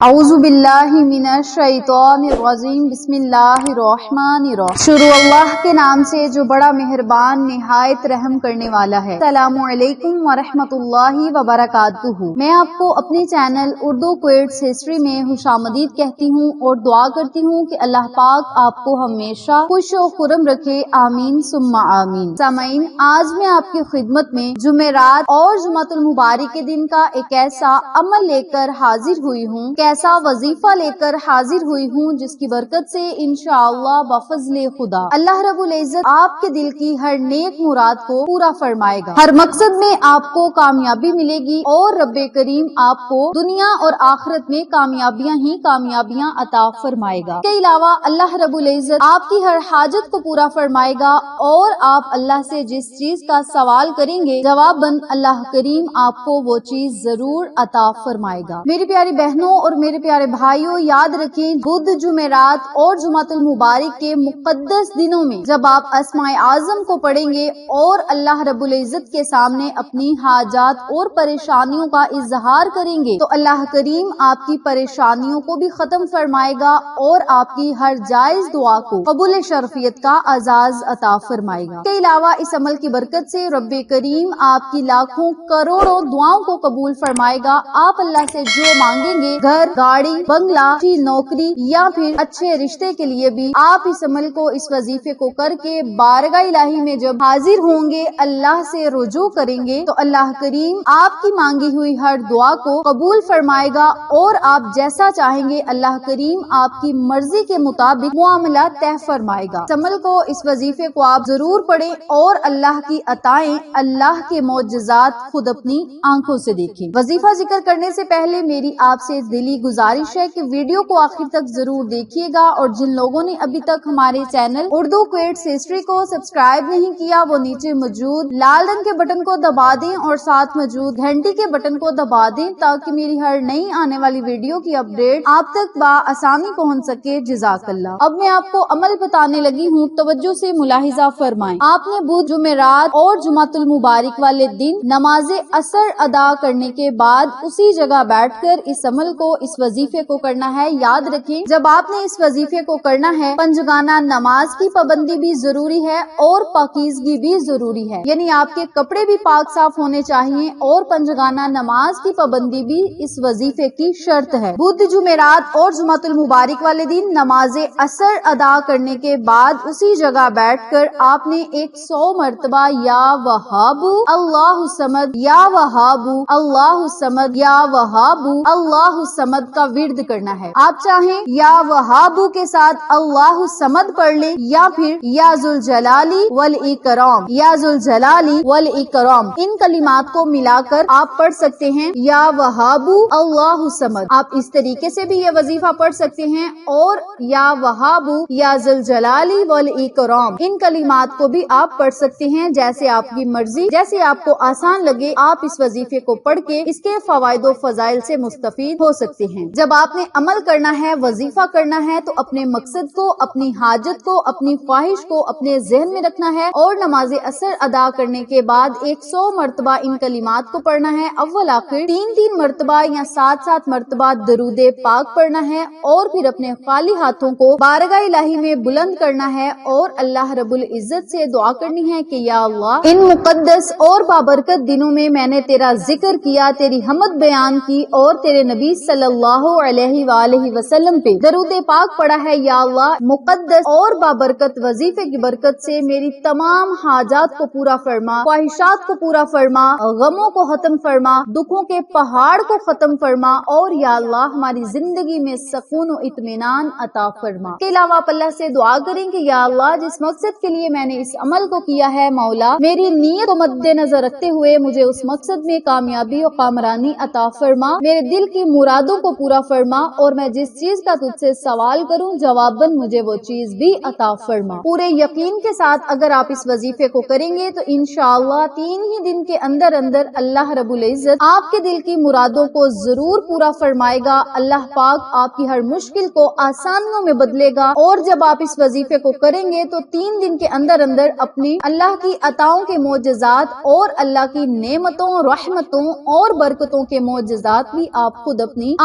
اعوذ باللہ من الشیطان الرجیم بسم اللہ الرحمن الرحیم۔ شروع اللہ کے نام سے جو بڑا مہربان نہایت رحم کرنے والا ہے۔ السلام علیکم ورحمۃ اللہ وبرکاتہ۔ میں آپ کو اپنے چینل اردو کوئٹس ہسٹری میں خوش آمدید کہتی ہوں اور دعا کرتی ہوں کہ اللہ پاک آپ کو ہمیشہ خوش و خرم رکھے، آمین ثم آمین۔ سامعین، آج میں آپ کی خدمت میں جمعرات اور جمعۃ المبارک کے دن کا ایک ایسا عمل لے کر حاضر ہوئی ہوں، ایسا وظیفہ لے کر حاضر ہوئی ہوں جس کی برکت سے انشاءاللہ بفضل خدا اللہ رب العزت آپ کے دل کی ہر نیک مراد کو پورا فرمائے گا۔ ہر مقصد میں آپ کو کامیابی ملے گی اور رب کریم آپ کو دنیا اور آخرت میں کامیابیاں ہی کامیابیاں عطا فرمائے گا۔ اس کے علاوہ اللہ رب العزت آپ کی ہر حاجت کو پورا فرمائے گا اور آپ اللہ سے جس چیز کا سوال کریں گے جواباً اللہ کریم آپ کو وہ چیز ضرور عطا فرمائے گا۔ میری پیاری بہنوں اور میرے پیارے بھائیوں، یاد رکھیں بدھ، جمعرات اور جمعۃ المبارک کے مقدس دنوں میں جب آپ اسماء اعظم کو پڑھیں گے اور اللہ رب العزت کے سامنے اپنی حاجات اور پریشانیوں کا اظہار کریں گے تو اللہ کریم آپ کی پریشانیوں کو بھی ختم فرمائے گا اور آپ کی ہر جائز دعا کو قبول شرفیت کا اعزاز عطا فرمائے گا۔ اس کے علاوہ اس عمل کی برکت سے رب کریم آپ کی لاکھوں کروڑوں دعاؤں کو قبول فرمائے گا۔ آپ اللہ سے جو مانگیں گے، گھر، گاڑی، بنگلہ، اچھی نوکری یا پھر اچھے رشتے کے لیے بھی، آپ اس عمل کو، اس وظیفے کو کر کے بارگاہ الہی میں جب حاضر ہوں گے، اللہ سے رجوع کریں گے تو اللہ کریم آپ کی مانگی ہوئی ہر دعا کو قبول فرمائے گا اور آپ جیسا چاہیں گے اللہ کریم آپ کی مرضی کے مطابق معاملہ طے فرمائے گا۔ اس عمل کو، اس وظیفے کو آپ ضرور پڑھیں اور اللہ کی عطائیں، اللہ کے معجزات خود اپنی آنکھوں سے دیکھیں۔ وظیفہ ذکر کرنے سے پہلے میری آپ سے دلی گزارش ہے کہ ویڈیو کو آخر تک ضرور دیکھیے گا اور جن لوگوں نے ابھی تک ہمارے چینل اردو کوئٹس ہسٹری کو سبسکرائب نہیں کیا وہ نیچے موجود لال رنگ کے بٹن کو دبا دیں اور ساتھ موجود گھنٹی کے بٹن کو دبا دیں تاکہ میری ہر نئی آنے والی ویڈیو کی اپڈیٹ آپ تک بآسانی پہنچ سکے۔ جزاک اللہ۔ اب میں آپ کو عمل بتانے لگی ہوں، توجہ سے ملاحظہ فرمائیں۔ آپ نے بدھ، جمعرات اور جمعۃ المبارک والے دن نماز عصر ادا کرنے کے بعد اسی جگہ بیٹھ کر اس عمل کو، اس وظیفے کو کرنا ہے۔ یاد رکھیں جب آپ نے اس وظیفے کو کرنا ہے، پنجگانہ نماز کی پابندی بھی ضروری ہے اور پاکیزگی بھی ضروری ہے، یعنی آپ کے کپڑے بھی پاک صاف ہونے چاہیے اور پنجگانہ نماز کی پابندی بھی اس وظیفے کی شرط ہے۔ بدھ، جمعرات اور جمعۃ المبارک والے دن نماز عصر ادا کرنے کے بعد اسی جگہ بیٹھ کر آپ نے 100 مرتبہ یا وہاب اللہ الصمد، یا وہاب اللہ الصمد، یا وہاب اللہ الصمد کا ورد کرنا ہے۔ آپ چاہیں یا وہاب کے ساتھ اللہ الصمد پڑھ لیں یا پھر یا ذوالجلالی والاکرام، یا ذوالجلالی والاکرام، ان کلمات کو ملا کر آپ پڑھ سکتے ہیں یا وہاب اللہ الصمد۔ آپ اس طریقے سے بھی یہ وظیفہ پڑھ سکتے ہیں اور یا وہاب یا ذوالجلالی والاکرام ان کلمات کو بھی آپ پڑھ سکتے ہیں، جیسے آپ کی مرضی، جیسے آپ کو آسان لگے آپ اس وظیفے کو پڑھ کے اس کے فوائد و فضائل سے مستفید ہو سکتے ہیں۔ جب آپ نے عمل کرنا ہے، وظیفہ کرنا ہے تو اپنے مقصد کو، اپنی حاجت کو، اپنی خواہش کو اپنے ذہن میں رکھنا ہے اور نماز عصر ادا کرنے کے بعد 100 مرتبہ ان کلمات کو پڑھنا ہے۔ اول آخر 3 مرتبہ یا 7 مرتبہ درود پاک پڑھنا ہے اور پھر اپنے خالی ہاتھوں کو بارگاہ الہی میں بلند کرنا ہے اور اللہ رب العزت سے دعا کرنی ہے کہ یا اللہ ان مقدس اور بابرکت دنوں میں میں نے تیرا ذکر کیا، تیری حمد بیان کی اور تیرے نبی صلی اللہ علیہ وآلہ وسلم پہ درود پاک پڑھا ہے۔ یا اللہ مقدس اور بابرکت وظیفے کی برکت سے میری تمام حاجات کو پورا فرما، خواہشات کو پورا فرما، غموں کو ختم فرما، دکھوں کے پہاڑ کو ختم فرما اور یا اللہ ہماری زندگی میں سکون و اطمینان عطا فرما۔ اس کے علاوہ آپ اللہ سے دعا کریں کہ یا اللہ جس مقصد کے لیے میں نے اس عمل کو کیا ہے مولا، میری نیت کو مد نظر رکھتے ہوئے مجھے اس مقصد میں کامیابی و کامرانی عطا فرما، میرے دل کی مرادوں کو پورا فرما اور میں جس چیز کا تجھ سے سوال کروں جواباً مجھے وہ چیز بھی عطا فرما۔ پورے یقین کے ساتھ اگر آپ اس وظیفے کو کریں گے تو انشاءاللہ 3 ہی دن کے اندر اللہ رب العزت آپ کے دل کی مرادوں کو ضرور پورا فرمائے گا۔ اللہ پاک آپ کی ہر مشکل کو آسانیوں میں بدلے گا اور جب آپ اس وظیفے کو کریں گے تو 3 دن کے اندر اپنی اللہ کی عطاؤں کے معجزات اور اللہ کی نعمتوں، رحمتوں اور برکتوں کے معجزات بھی آپ خود اپنی